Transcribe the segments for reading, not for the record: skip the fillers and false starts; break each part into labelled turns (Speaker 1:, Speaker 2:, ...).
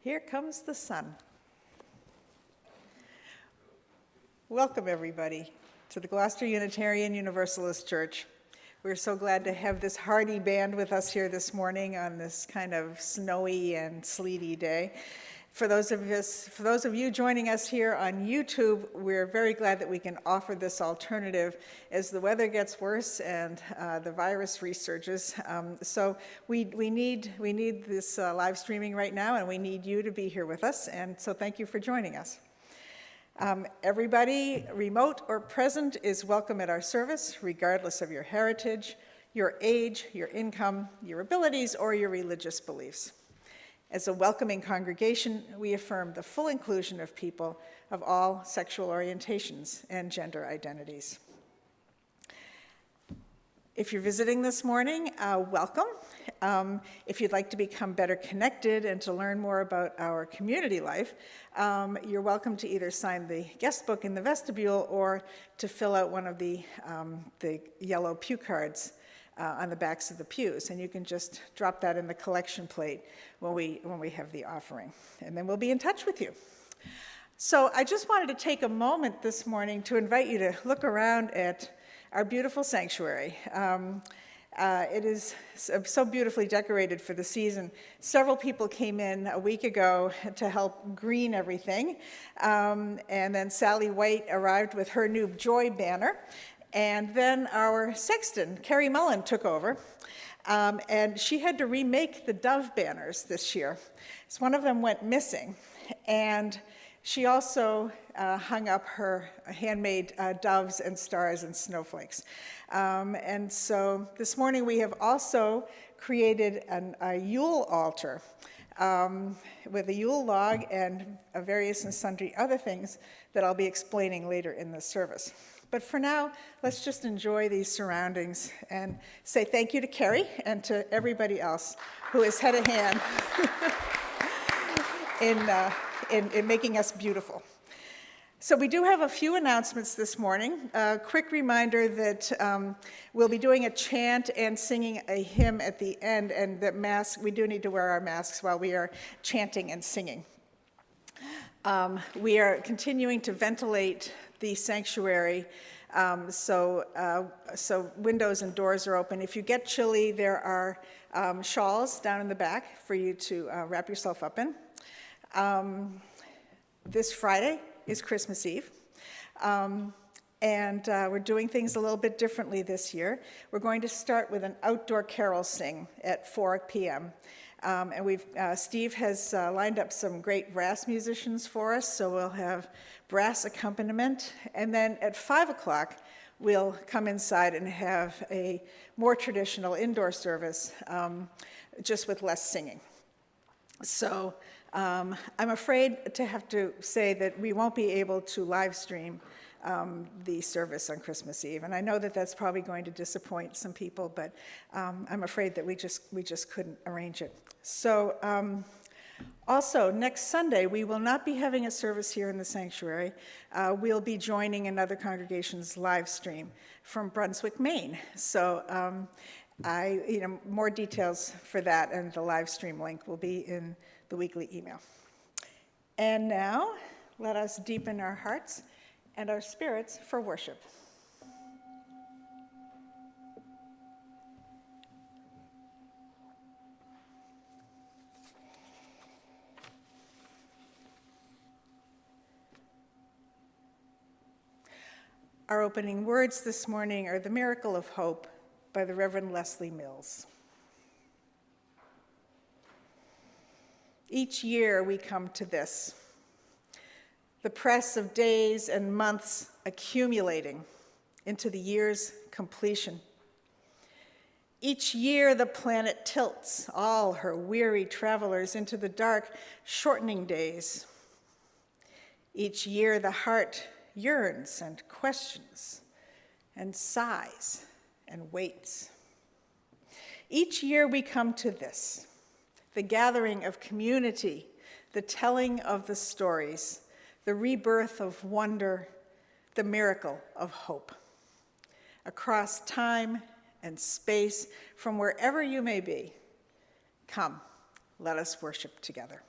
Speaker 1: Here comes the sun. Welcome, everybody, to the Gloucester Unitarian Universalist Church. We're so glad to have this hardy band with us here this morning on this kind of snowy and sleety day. For those of you joining us here on YouTube, we're very glad that we can offer this alternative as the weather gets worse and the virus resurges. So we need this live streaming right now, and we need you to be here with us. And so thank you for joining us. Everybody, remote or present, is welcome at our service, regardless of your heritage, your age, your income, your abilities, or your religious beliefs. As a welcoming congregation, we affirm the full inclusion of people of all sexual orientations and gender identities. If you're visiting this morning, welcome. If you'd like to become better connected and to learn more about our community life, you're welcome to either sign the guest book in the vestibule or to fill out one of the yellow pew cards on the backs of the pews, and you can just drop that in the collection plate when we have the offering, and then we'll be in touch with you. So I just wanted to take a moment this morning to invite you to look around at our beautiful sanctuary. It is so beautifully decorated for the season. Several people came in a week ago to help green everything, and then Sally White arrived with her new Joy banner. And then our sexton, Carrie Mullen, took over, and she had to remake the dove banners this year. So one of them went missing, and she also hung up her handmade doves and stars and snowflakes. And so this morning we have also created a Yule Altar with a Yule log and various and sundry other things that I'll be explaining later in the service. But for now, let's just enjoy these surroundings and say thank you to Carrie and to everybody else who has had a hand in making us beautiful. So we do have a few announcements this morning. A quick reminder that we'll be doing a chant and singing a hymn at the end, and that we do need to wear our masks while we are chanting and singing. We are continuing to ventilate the sanctuary, so windows and doors are open. If you get chilly, there are shawls down in the back for you to wrap yourself up in. This Friday is Christmas Eve, and we're doing things a little bit differently this year. We're going to start with an outdoor carol sing at 4 p.m. Steve has lined up some great brass musicians for us, so we'll have brass accompaniment. And then at 5 o'clock, we'll come inside and have a more traditional indoor service, just with less singing. So I'm afraid to have to say that we won't be able to live stream the service on Christmas Eve. And I know that that's probably going to disappoint some people, but I'm afraid that we just couldn't arrange it. So also, next Sunday, we will not be having a service here in the sanctuary. We'll be joining another congregation's live stream from Brunswick, Maine. So more details for that and the live stream link will be in the weekly email. And now, let us deepen our hearts and our spirits for worship. Our opening words this morning are The Miracle of Hope by the Reverend Leslie Mills. Each year we come to this, the press of days and months accumulating into the year's completion. Each year the planet tilts all her weary travelers into the dark, shortening days. Each year the heart yearns and questions and sighs and waits. Each year we come to this, the gathering of community, the telling of the stories, the rebirth of wonder, the miracle of hope. Across time and space, from wherever you may be, come, let us worship together.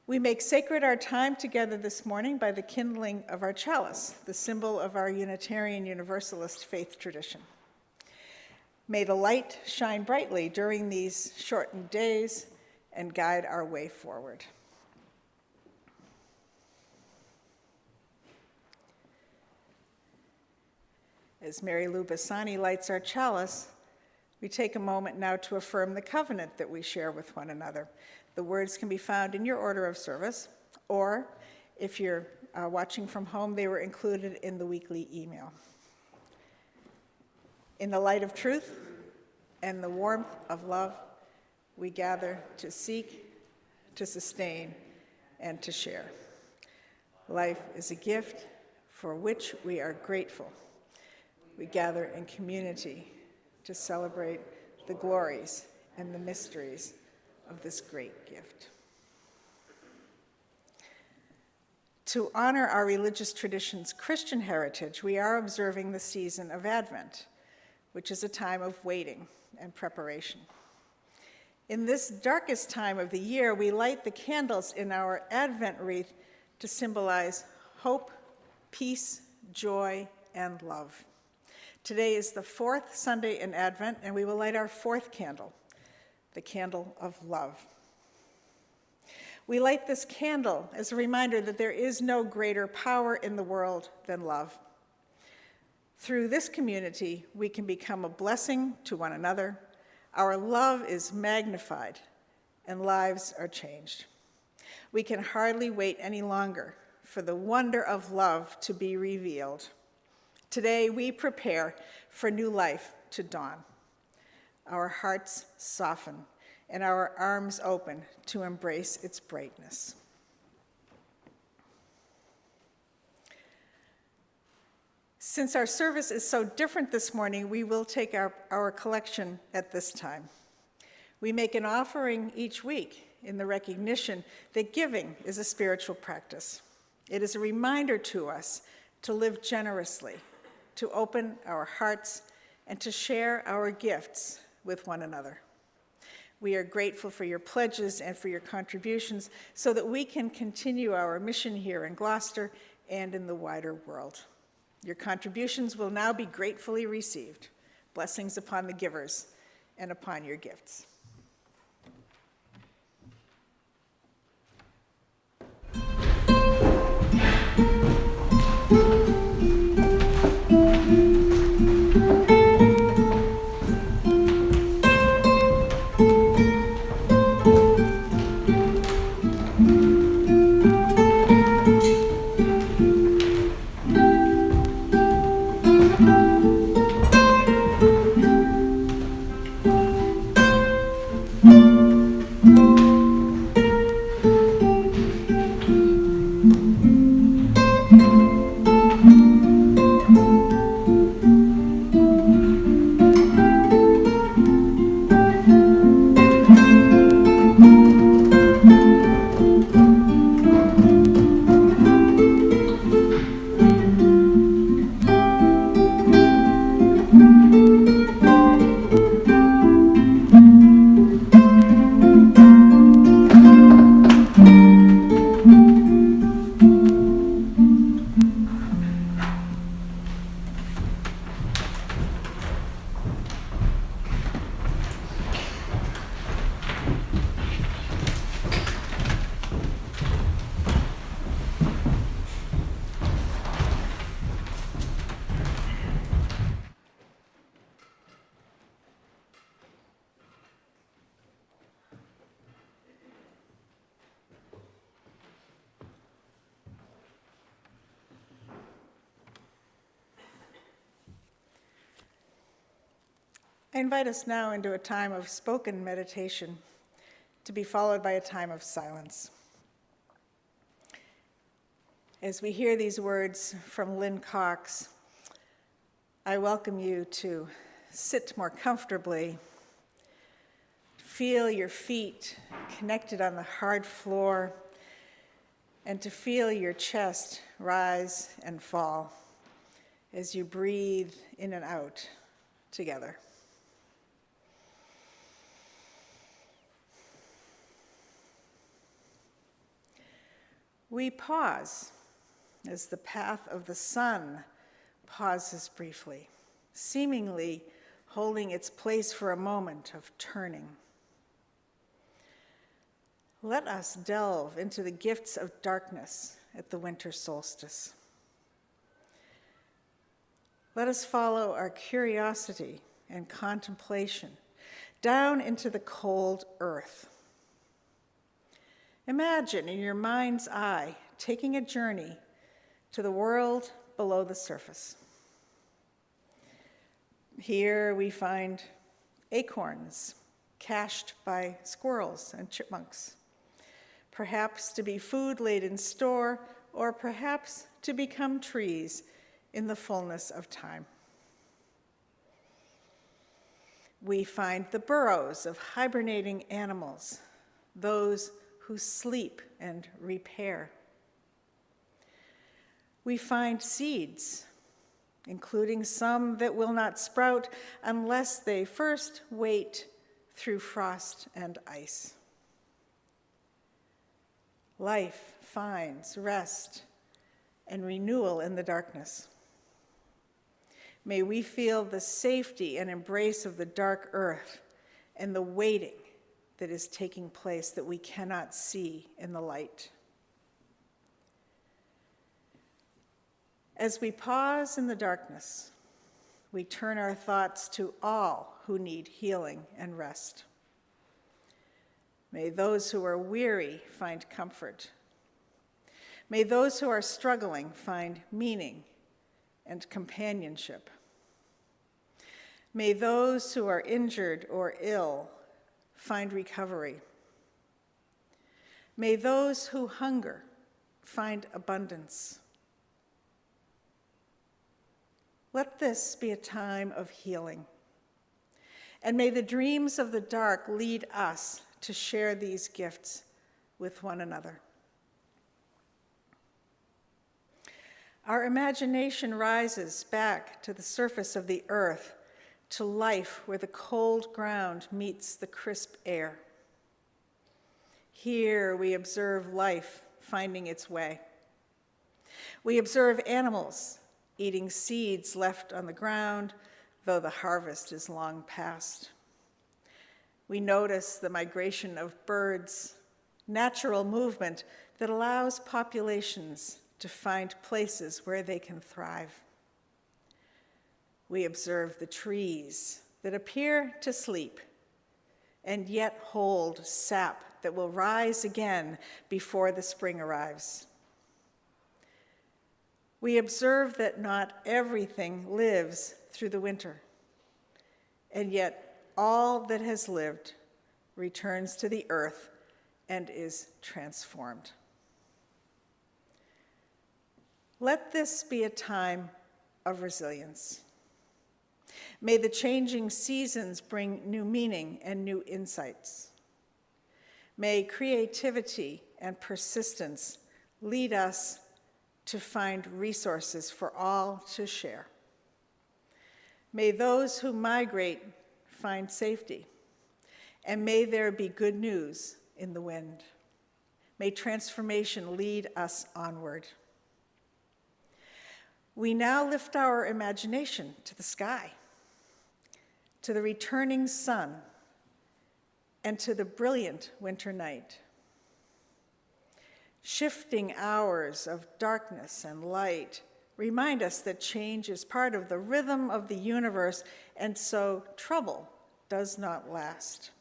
Speaker 1: We make sacred our time together this morning by the kindling of our chalice, the symbol of our Unitarian Universalist faith tradition. May the light shine brightly during these shortened days and guide our way forward. As Mary Lou Bassani lights our chalice, we take a moment now to affirm the covenant that we share with one another. The words can be found in your order of service, or if you're watching from home, they were included in the weekly email. In the light of truth and the warmth of love, we gather to seek, to sustain, and to share. Life is a gift for which we are grateful. We gather in community to celebrate the glories and the mysteries of this great gift. To honor our religious tradition's Christian heritage, we are observing the season of Advent, which is a time of waiting and preparation. In this darkest time of the year, we light the candles in our Advent wreath to symbolize hope, peace, joy, and love. Today is the fourth Sunday in Advent, and we will light our fourth candle, the candle of love. We light this candle as a reminder that there is no greater power in the world than love. Through this community, we can become a blessing to one another. Our love is magnified, and lives are changed. We can hardly wait any longer for the wonder of love to be revealed. Today, we prepare for new life to dawn. Our hearts soften and our arms open to embrace its brightness. Since our service is so different this morning, we will take our collection at this time. We make an offering each week in the recognition that giving is a spiritual practice. It is a reminder to us to live generously, to open our hearts, and to share our gifts with one another. We are grateful for your pledges and for your contributions so that we can continue our mission here in Gloucester and in the wider world. Your contributions will now be gratefully received. Blessings upon the givers and upon your gifts. I invite us now into a time of spoken meditation to be followed by a time of silence. As we hear these words from Lynn Cox, I welcome you to sit more comfortably, feel your feet connected on the hard floor, and to feel your chest rise and fall as you breathe in and out together. We pause as the path of the sun pauses briefly, seemingly holding its place for a moment of turning. Let us delve into the gifts of darkness at the winter solstice. Let us follow our curiosity and contemplation down into the cold earth. Imagine in your mind's eye taking a journey to the world below the surface. Here we find acorns cached by squirrels and chipmunks, perhaps to be food laid in store, or perhaps to become trees in the fullness of time. We find the burrows of hibernating animals, those who sleep and repair. We find seeds, including some that will not sprout unless they first wait through frost and ice. Life finds rest and renewal in the darkness. May we feel the safety and embrace of the dark earth and the waiting that is taking place that we cannot see in the light. As we pause in the darkness, we turn our thoughts to all who need healing and rest. May those who are weary find comfort. May those who are struggling find meaning and companionship. May those who are injured or ill find recovery. May those who hunger find abundance. Let this be a time of healing. And may the dreams of the dark lead us to share these gifts with one another. Our imagination rises back to the surface of the earth, to life where the cold ground meets the crisp air. Here we observe life finding its way. We observe animals eating seeds left on the ground, though the harvest is long past. We notice the migration of birds, natural movement that allows populations to find places where they can thrive. We observe the trees that appear to sleep and yet hold sap that will rise again before the spring arrives. We observe that not everything lives through the winter, and yet all that has lived returns to the earth and is transformed. Let this be a time of resilience. May the changing seasons bring new meaning and new insights. May creativity and persistence lead us to find resources for all to share. May those who migrate find safety, and may there be good news in the wind. May transformation lead us onward. We now lift our imagination to the sky, to the returning sun, and to the brilliant winter night. Shifting hours of darkness and light remind us that change is part of the rhythm of the universe, and so trouble does not last.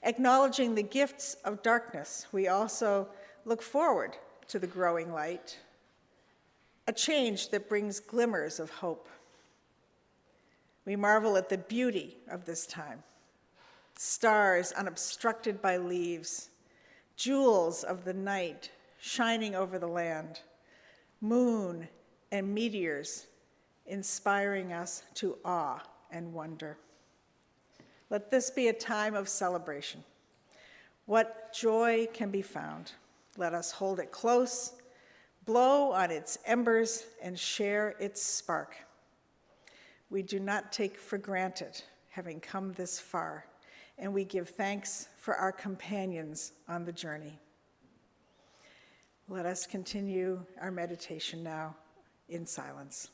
Speaker 1: Acknowledging the gifts of darkness, we also look forward to the growing light, a change that brings glimmers of hope. We marvel at the beauty of this time. Stars unobstructed by leaves, jewels of the night shining over the land, moon and meteors inspiring us to awe and wonder. Let this be a time of celebration. What joy can be found? Let us hold it close, blow on its embers, and share its spark. We do not take for granted having come this far, and we give thanks for our companions on the journey. Let us continue our meditation now in silence.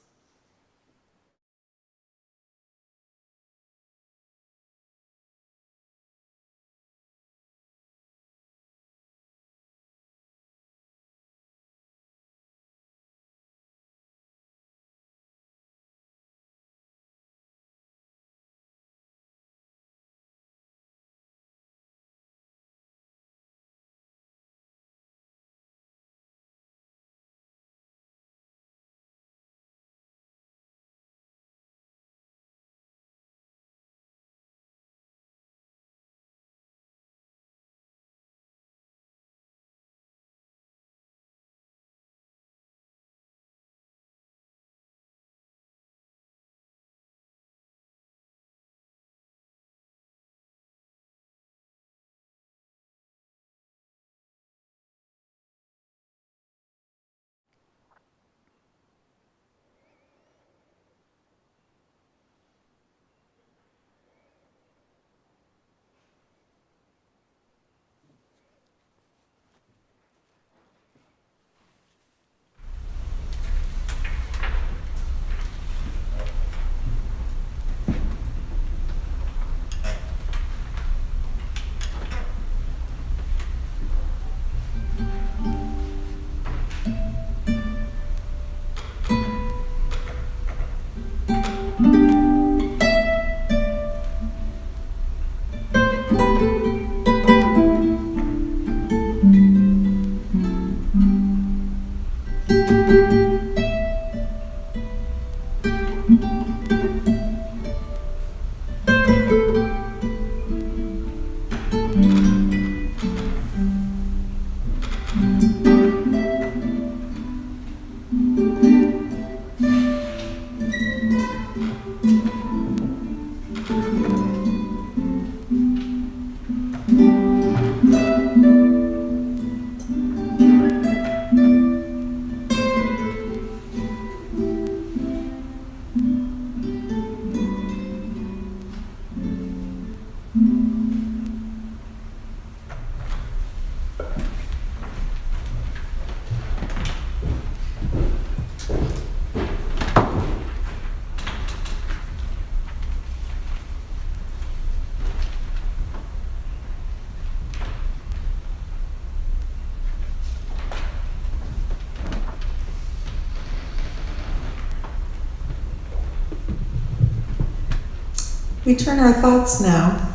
Speaker 1: We turn our thoughts now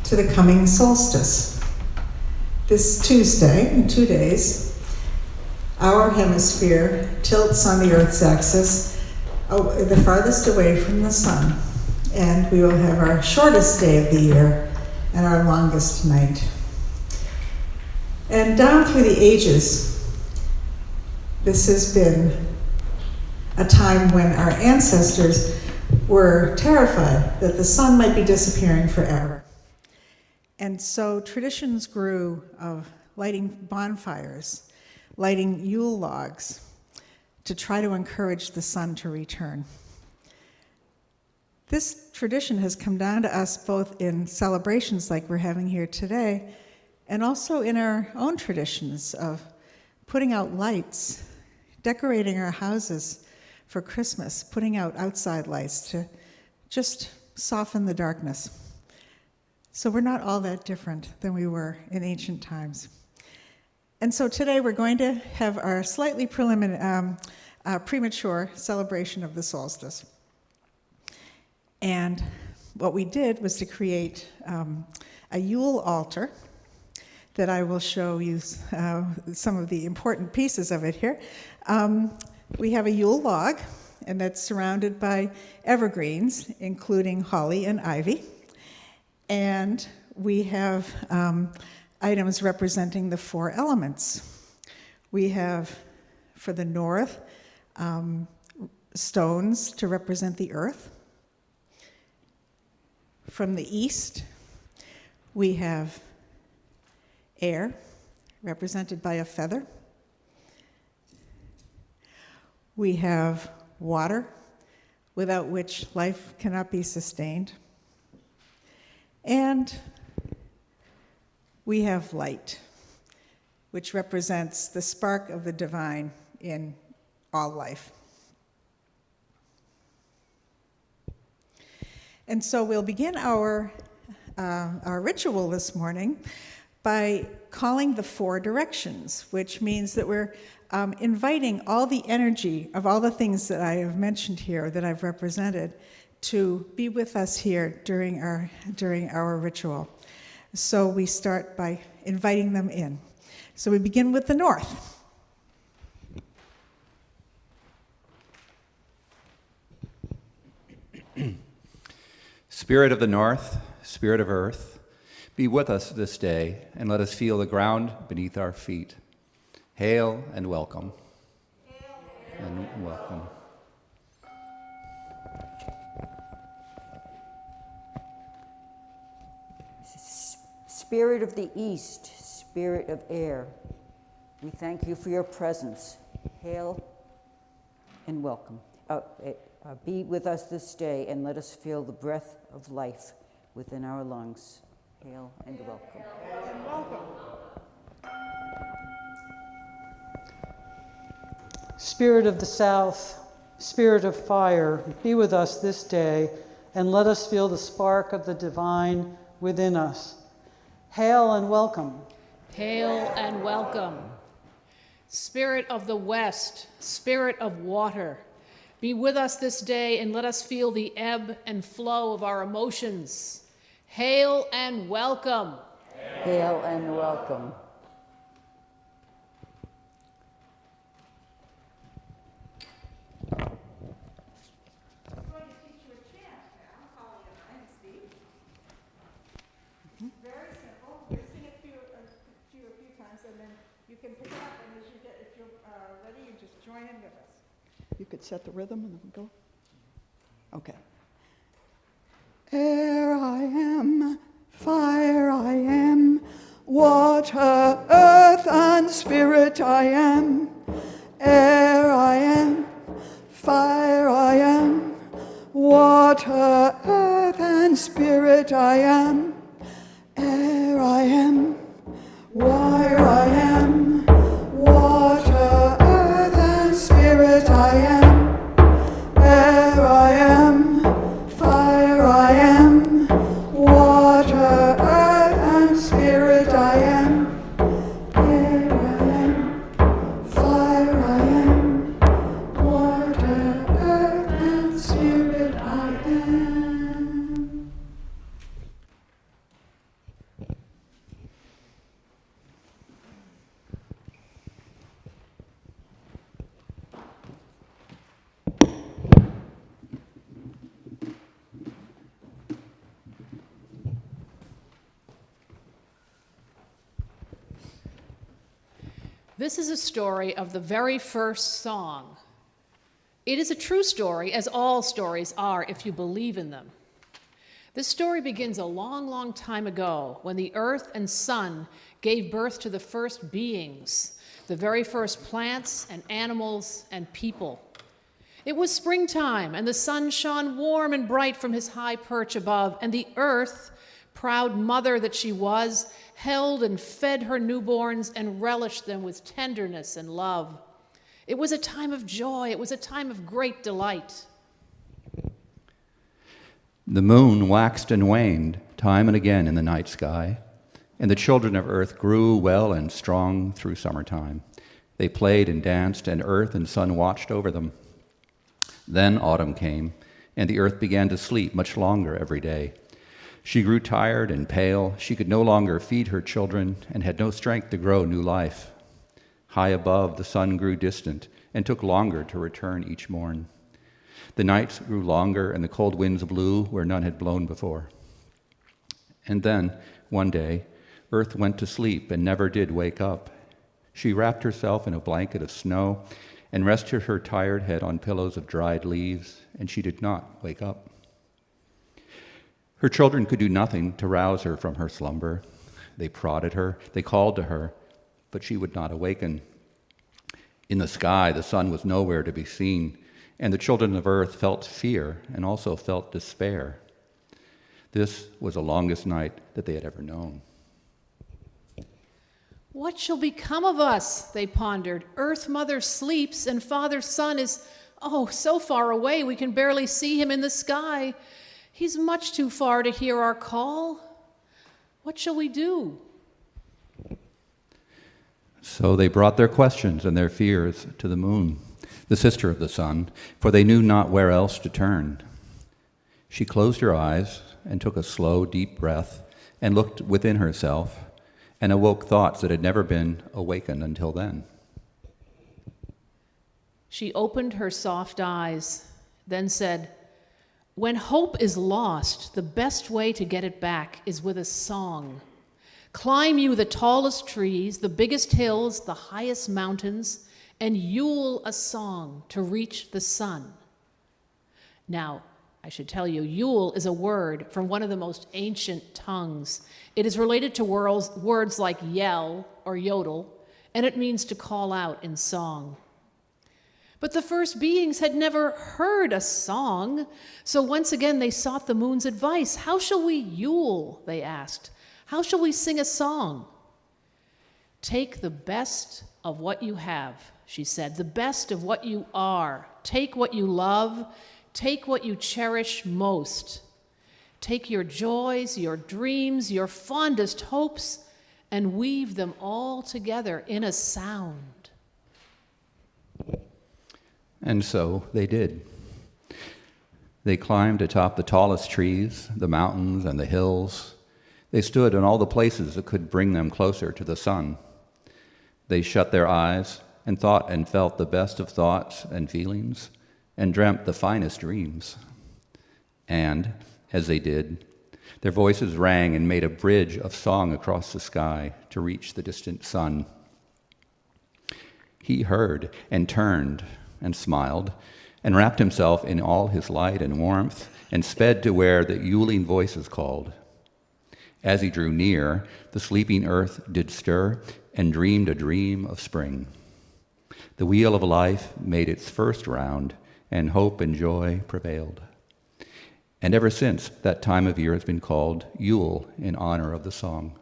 Speaker 1: to the coming solstice. This Tuesday, in 2 days, our hemisphere tilts on the Earth's axis, the farthest away from the sun, and we will have our shortest day of the year and our longest night. And down through the ages, this has been a time when our ancestors were terrified that the sun might be disappearing forever. And so traditions grew of lighting bonfires, lighting Yule logs, to try to encourage the sun to return. This tradition has come down to us both in celebrations like we're having here today, and also in our own traditions of putting out lights, decorating our houses for Christmas, putting out outside lights to just soften the darkness. So we're not all that different than we were in ancient times. And so today we're going to have our slightly premature celebration of the solstice. And what we did was to create a Yule Altar that I will show you some of the important pieces of it here. We have a Yule log, and that's surrounded by evergreens, including holly and ivy. And we have items representing the 4 elements. We have, for the north, stones to represent the earth. From the east, we have air, represented by a feather. We have water, without which life cannot be sustained. And we have light, which represents the spark of the divine in all life. And so we'll begin our ritual this morning by calling the 4 directions, which means that we're inviting all the energy of all the things that I have mentioned here, that I've represented, to be with us here during our ritual. So we start by inviting them in. So we begin with the north.
Speaker 2: Spirit of the north, spirit of earth, be with us this day, and let us feel the ground beneath our feet. Hail and welcome. Hail and welcome.
Speaker 3: Spirit of the east, spirit of air, we thank you for your presence. Hail and welcome. Be with us this day, and let us feel the breath of life within our lungs. Hail and welcome.
Speaker 1: Hail and welcome.
Speaker 4: Spirit of the south, spirit of fire, be with us this day, and let us feel the spark of the divine within us. Hail and welcome.
Speaker 5: Hail and welcome. Spirit of the west, spirit of water, be with us this day, and let us feel the ebb and flow of our emotions. Hail and welcome.
Speaker 3: Hail and welcome.
Speaker 1: I'm going to teach you a chant now, Holly and I, and Steve. Very simple. We're going to sing it a few times, and then you can pick it up, and if you're ready, you just join in with us.
Speaker 6: You could set the rhythm and then go. Okay. Air I am, fire I am, water, earth, and spirit I am. Air I am, fire I am, water, earth, and spirit I am. Air I am, wire I am, water, earth, and spirit I am. Air I am, fire I am, water, earth, and spirit I am. Air I am, fire I am, water, earth, and spirit I am.
Speaker 5: This is a story of the very first song. It is a true story, as all stories are if you believe in them. This story begins a long, long time ago, when the earth and sun gave birth to the first beings, the very first plants and animals and people. It was springtime, and the sun shone warm and bright from his high perch above, and the earth, proud mother that she was, held and fed her newborns and relished them with tenderness and love. It was a time of joy. It was a time of great delight.
Speaker 2: The moon waxed and waned time and again in the night sky, and the children of earth grew well and strong through summertime. They played and danced, and earth and sun watched over them. Then autumn came, and the earth began to sleep much longer every day. She grew tired and pale. She could no longer feed her children and had no strength to grow new life. High above, the sun grew distant and took longer to return each morn. The nights grew longer and the cold winds blew where none had blown before. And then, one day, Earth went to sleep and never did wake up. She wrapped herself in a blanket of snow and rested her tired head on pillows of dried leaves, and she did not wake up. Her children could do nothing to rouse her from her slumber. They prodded her, they called to her, but she would not awaken. In the sky, the sun was nowhere to be seen, and the children of earth felt fear and also felt despair. This was the longest night that they had ever known.
Speaker 5: What shall become of us? They pondered. Earth Mother sleeps, and Father Sun is, so far away we can barely see him in the sky. He's much too far to hear our call. What shall we do?
Speaker 2: So they brought their questions and their fears to the moon, the sister of the sun, for they knew not where else to turn. She closed her eyes and took a slow, deep breath and looked within herself and awoke thoughts that had never been awakened until then.
Speaker 5: She opened her soft eyes, then said, "When hope is lost, the best way to get it back is with a song. Climb you the tallest trees, the biggest hills, the highest mountains, and Yule a song to reach the sun." Now, I should tell you, Yule is a word from one of the most ancient tongues. It is related to words like yell or yodel, and it means to call out in song. But the first beings had never heard a song, so once again they sought the moon's advice. How shall we Yule, they asked. How shall we sing a song? Take the best of what you have, she said, the best of what you are. Take what you love, take what you cherish most. Take your joys, your dreams, your fondest hopes, and weave them all together in a sound.
Speaker 2: And so they did. They climbed atop the tallest trees, the mountains and the hills. They stood in all the places that could bring them closer to the sun. They shut their eyes and thought and felt the best of thoughts and feelings and dreamt the finest dreams. And, as they did, their voices rang and made a bridge of song across the sky to reach the distant sun. He heard and turned and smiled and wrapped himself in all his light and warmth and sped to where the Yuling voices called. As he drew near, the sleeping earth did stir and dreamed a dream of spring. The wheel of life made its first round, and hope and joy prevailed. And ever since, that time of year has been called Yule in honor of the song.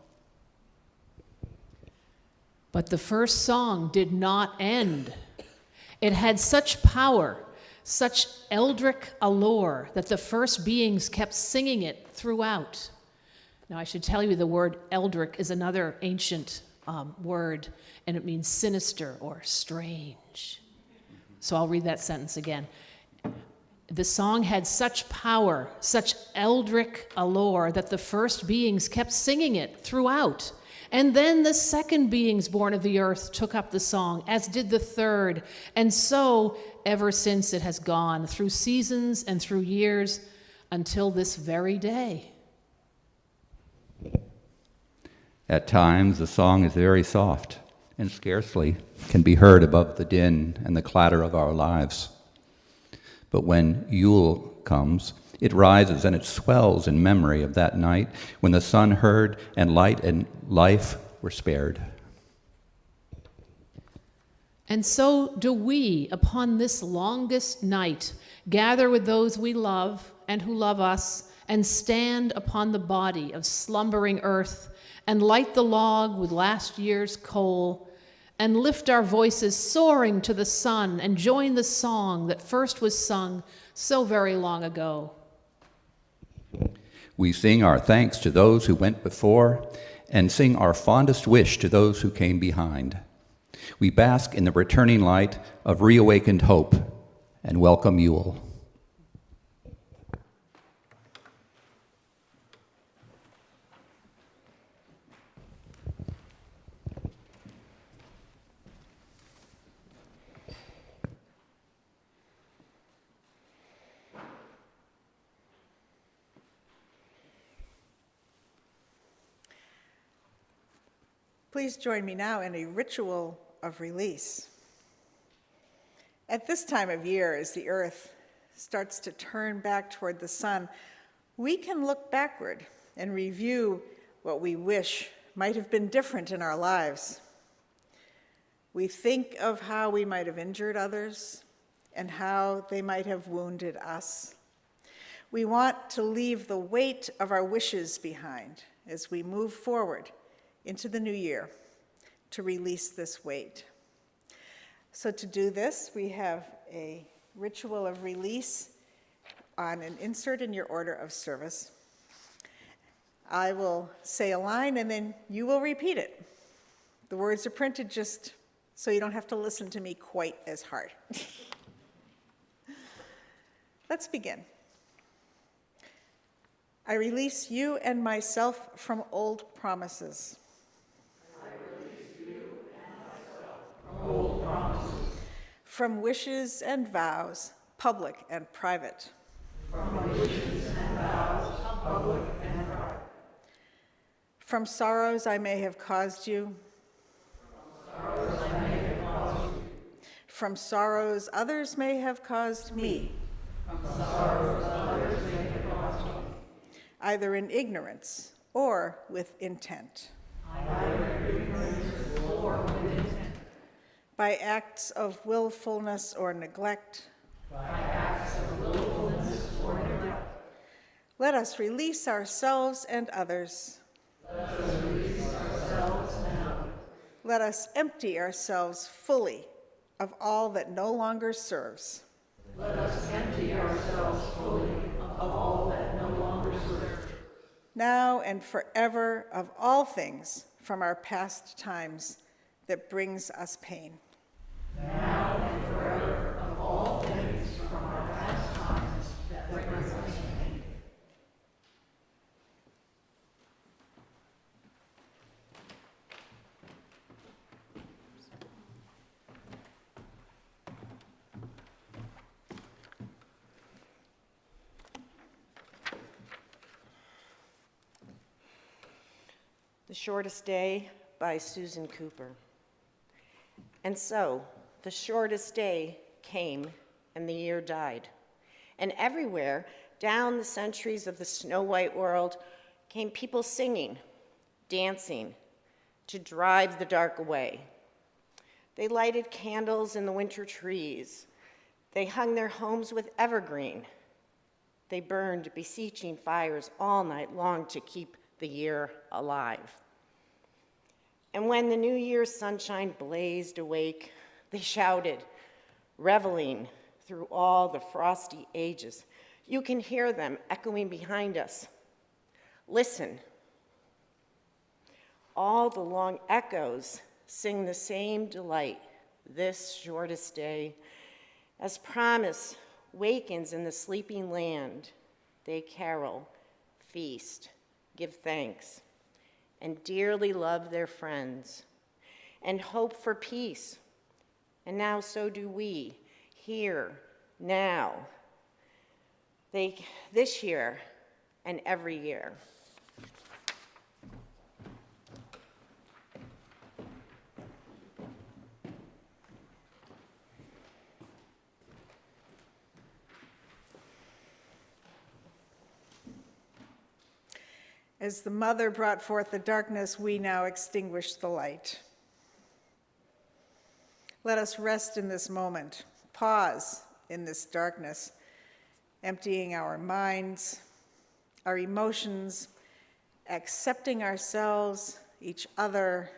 Speaker 5: But the first song did not end. It had such power, such eldritch allure, that the first beings kept singing it throughout. Now, I should tell you the word eldritch is another ancient word, and it means sinister or strange. So I'll read that sentence again. The song had such power, such eldritch allure, that the first beings kept singing it throughout. And then the second beings born of the earth took up the song, as did the third. And so, ever since it has gone, through seasons and through years, until this very day.
Speaker 2: At times, the song is very soft and scarcely can be heard above the din and the clatter of our lives. But when Yule comes, it rises and it swells in memory of that night when the sun heard and light and life were spared.
Speaker 5: And so do we, upon this longest night, gather with those we love and who love us, and stand upon the body of slumbering earth, and light the log with last year's coal, and lift our voices soaring to the sun, and join the song that first was sung so very long ago.
Speaker 2: We sing our thanks to those who went before, and sing our fondest wish to those who came behind. We bask in the returning light of reawakened hope, and welcome Yule.
Speaker 1: Please join me now in a ritual of release. At this time of year, as the earth starts to turn back toward the sun, we can look backward and review what we wish might have been different in our lives. We think of how we might have injured others and how they might have wounded us. We want to leave the weight of our wishes behind as we move forward into the new year to release this weight. So to do this, we have a ritual of release on an insert in your order of service. I will say a line and then you will repeat it. The words are printed just so you don't have to listen to me quite as hard. Let's begin. I release you and myself from old promises.
Speaker 7: I release you and myself from old promises.
Speaker 1: From wishes and vows, public and private.
Speaker 7: From wishes and vows, public and private.
Speaker 1: From sorrows I may have caused you.
Speaker 7: Sorrows I may have caused you.
Speaker 1: From sorrows others may have caused me.
Speaker 7: From sorrows others may have caused me.
Speaker 1: Either in ignorance or with intent.
Speaker 7: Either in ignorance or with intent.
Speaker 1: By acts of willfulness or neglect.
Speaker 7: By acts of willfulness or neglect.
Speaker 1: Let us release ourselves and others.
Speaker 7: Let us release ourselves and others.
Speaker 1: Let us empty ourselves fully of all that no longer serves.
Speaker 7: Let us empty ourselves fully of all that no longer serves.
Speaker 1: Now and forever of all things from our past times that brings us pain.
Speaker 7: Now and forever of all things from our past times that bring us pain.
Speaker 8: The Shortest Day by Susan Cooper. And so, the shortest day came and the year died. And everywhere, down the centuries of the snow-white world, came people singing, dancing, to drive the dark away. They lighted candles in the winter trees. They hung their homes with evergreen. They burned beseeching fires all night long to keep the year alive. And when the New Year's sunshine blazed awake, they shouted, reveling through all the frosty ages. You can hear them echoing behind us. Listen. All the long echoes sing the same delight this shortest day. As promise wakens in the sleeping land, they carol, feast, give thanks, and dearly love their friends, and hope for peace. And now so do we, here, now, this year and every year.
Speaker 1: As the mother brought forth the darkness, we now extinguish the light. Let us rest in this moment, pause in this darkness, emptying our minds, our emotions, accepting ourselves, each other,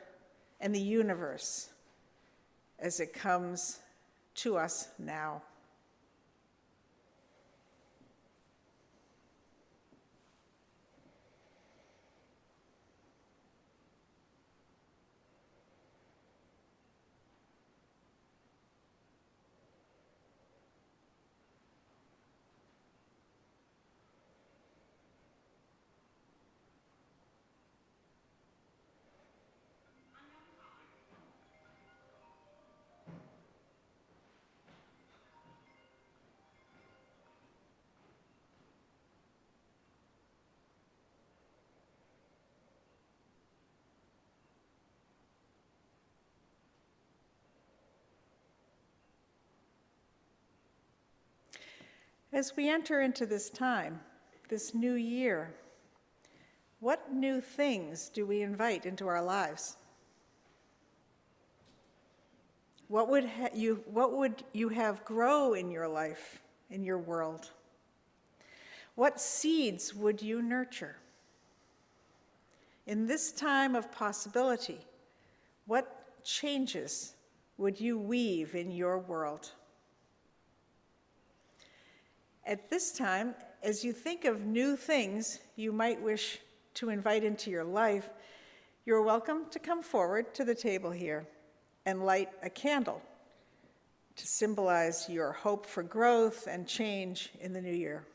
Speaker 1: and the universe as it comes to us now. As we enter into this time, this new year, what new things do we invite into our lives? What would you have grow in your life, in your world? What seeds would you nurture? In this time of possibility, what changes would you weave in your world? At this time, as you think of new things you might wish to invite into your life, you're welcome to come forward to the table here and light a candle to symbolize your hope for growth and change in the new year.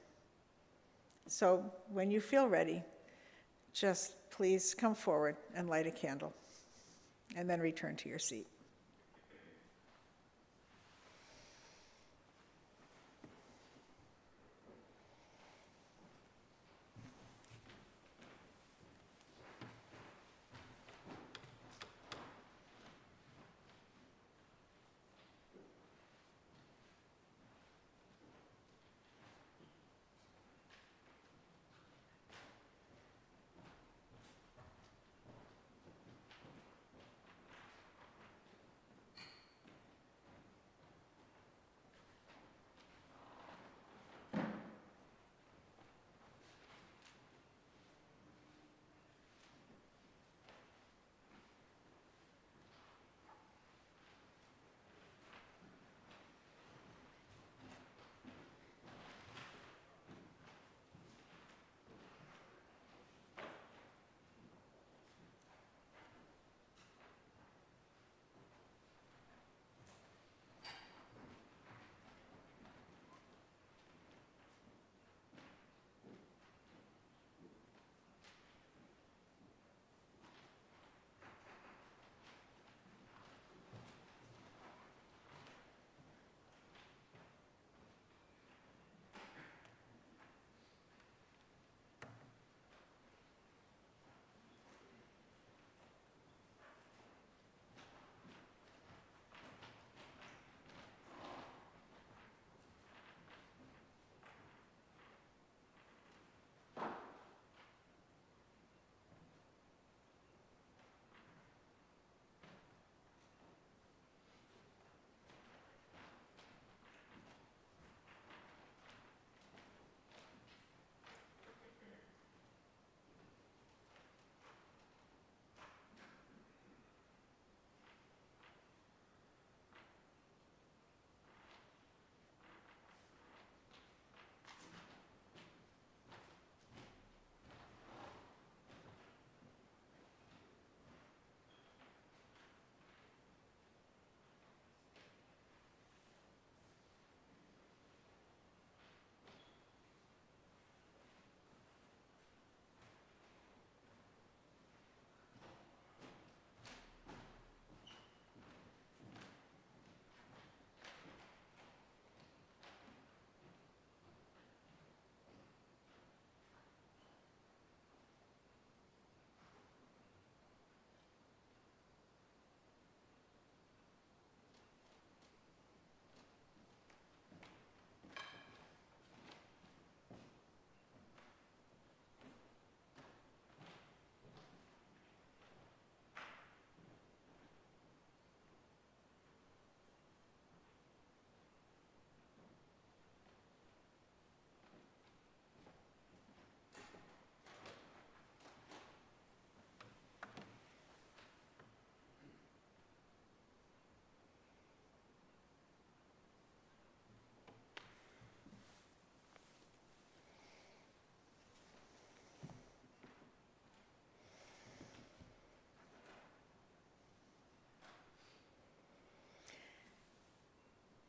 Speaker 1: So when you feel ready, just please come forward and light a candle, and then return to your seat.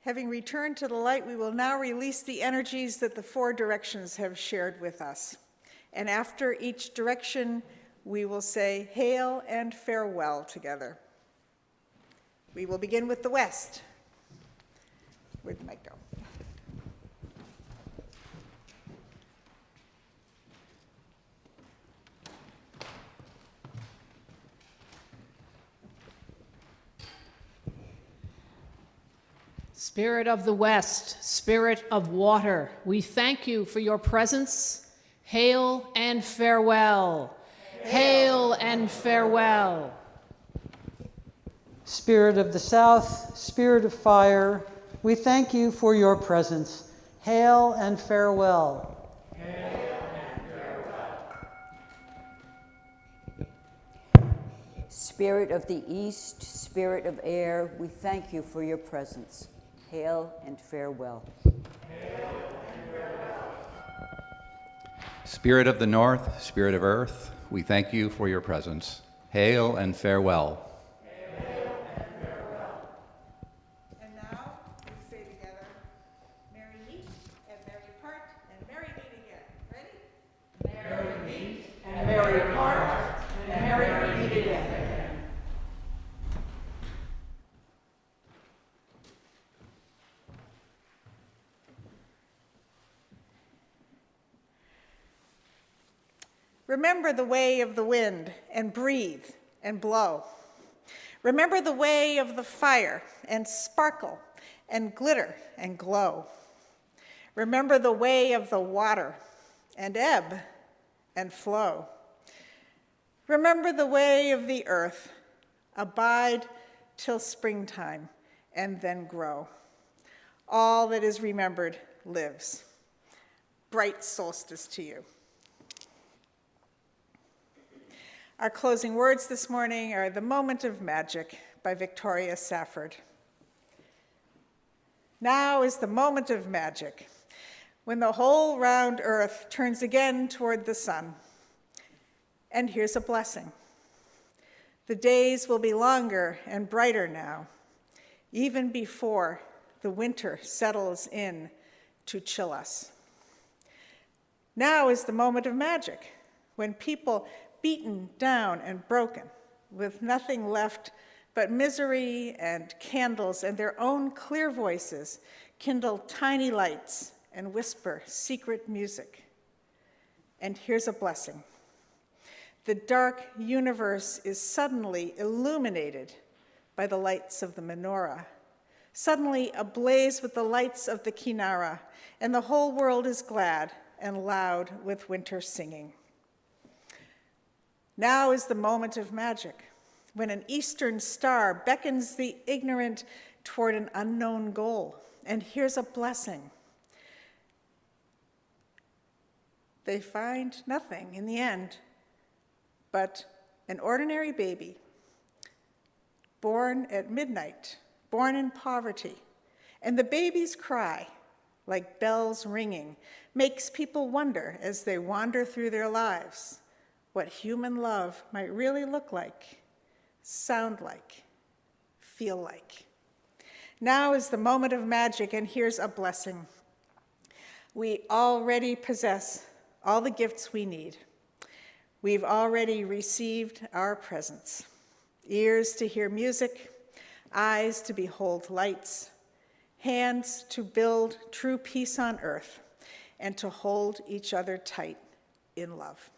Speaker 1: Having returned to the light, we will now release the energies that the four directions have shared with us. And after each direction, we will say hail and farewell together. We will begin with the west. Where'd the mic go?
Speaker 5: Spirit of the West, Spirit of water, we thank you for your presence. Hail and farewell. Hail and farewell.
Speaker 4: Spirit of the South, Spirit of fire, we thank you for your presence. Hail and farewell.
Speaker 3: Spirit of the East, Spirit of air, we thank you for your presence. Hail and farewell.
Speaker 2: Spirit of the North, Spirit of earth, we thank you for your presence. Hail and farewell.
Speaker 1: And now, we say together, Merry meet and merry part and merry meet again. Ready?
Speaker 7: Merry meet and merry part and merry meet again.
Speaker 1: Remember the way of the wind and breathe and blow. Remember the way of the fire and sparkle and glitter and glow. Remember the way of the water and ebb and flow. Remember the way of the earth, abide till springtime and then grow. All that is remembered lives. Bright solstice to you. Our closing words this morning are The Moment of Magic by Victoria Safford. Now is the moment of magic, when the whole round earth turns again toward the sun. And here's a blessing. The days will be longer and brighter now, even before the winter settles in to chill us. Now is the moment of magic, when people beaten down and broken, with nothing left but misery and candles and their own clear voices, kindle tiny lights and whisper secret music. And here's a blessing. The dark universe is suddenly illuminated by the lights of the menorah, suddenly ablaze with the lights of the kinara, and the whole world is glad and loud with winter singing. Now is the moment of magic, when an eastern star beckons the ignorant toward an unknown goal. And here's a blessing. They find nothing in the end but an ordinary baby, born at midnight, born in poverty. And the baby's cry, like bells ringing, makes people wonder as they wander through their lives what human love might really look like, sound like, feel like. Now is the moment of magic, and here's a blessing. We already possess all the gifts we need. We've already received our presents. Ears to hear music, eyes to behold lights, hands to build true peace on earth, and to hold each other tight in love.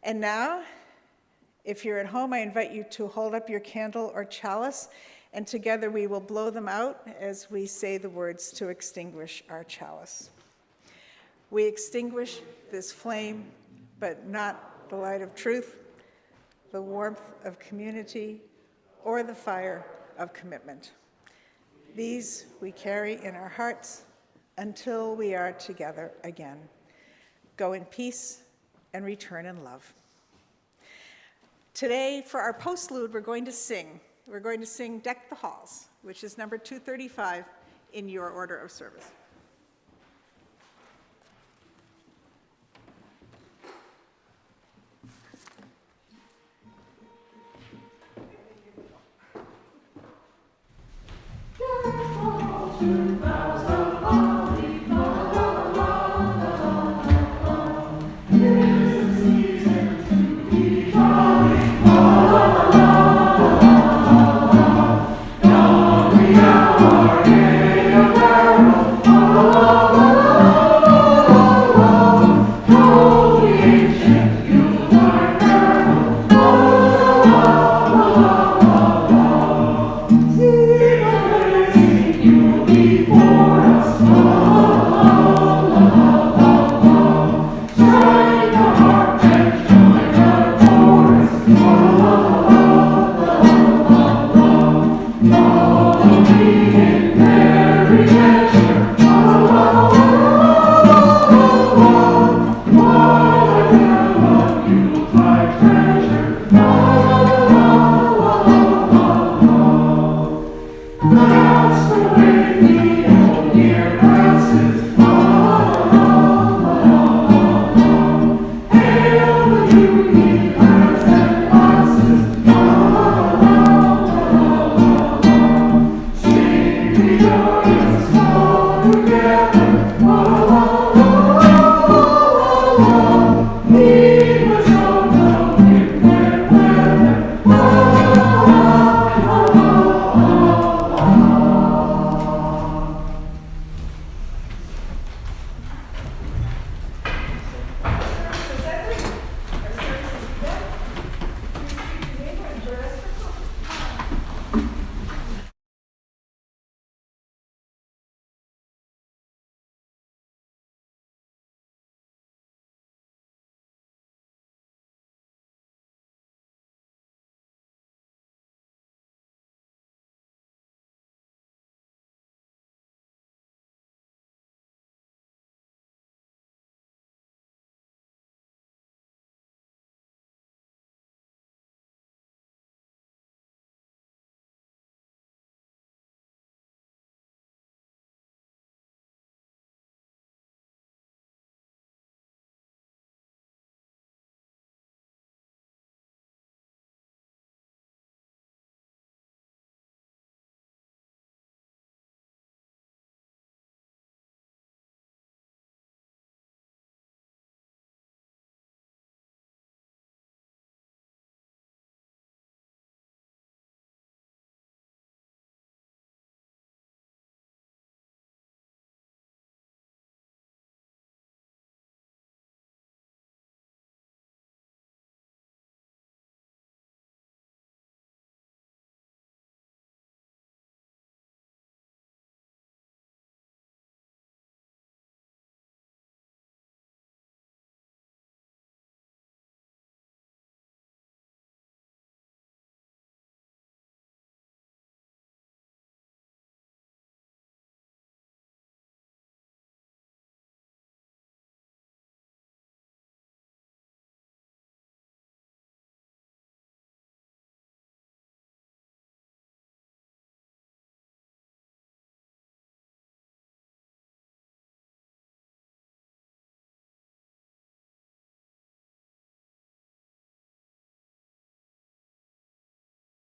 Speaker 1: And now, if you're at home, I invite you to hold up your candle or chalice, and together we will blow them out as we say the words to extinguish our chalice. We extinguish this flame, but not the light of truth, the warmth of community, or the fire of commitment. These we carry in our hearts until we are together again. Go in peace and return in love. Today, for our postlude, we're going to sing. We're going to sing Deck the Halls, which is number 235 in your order of service.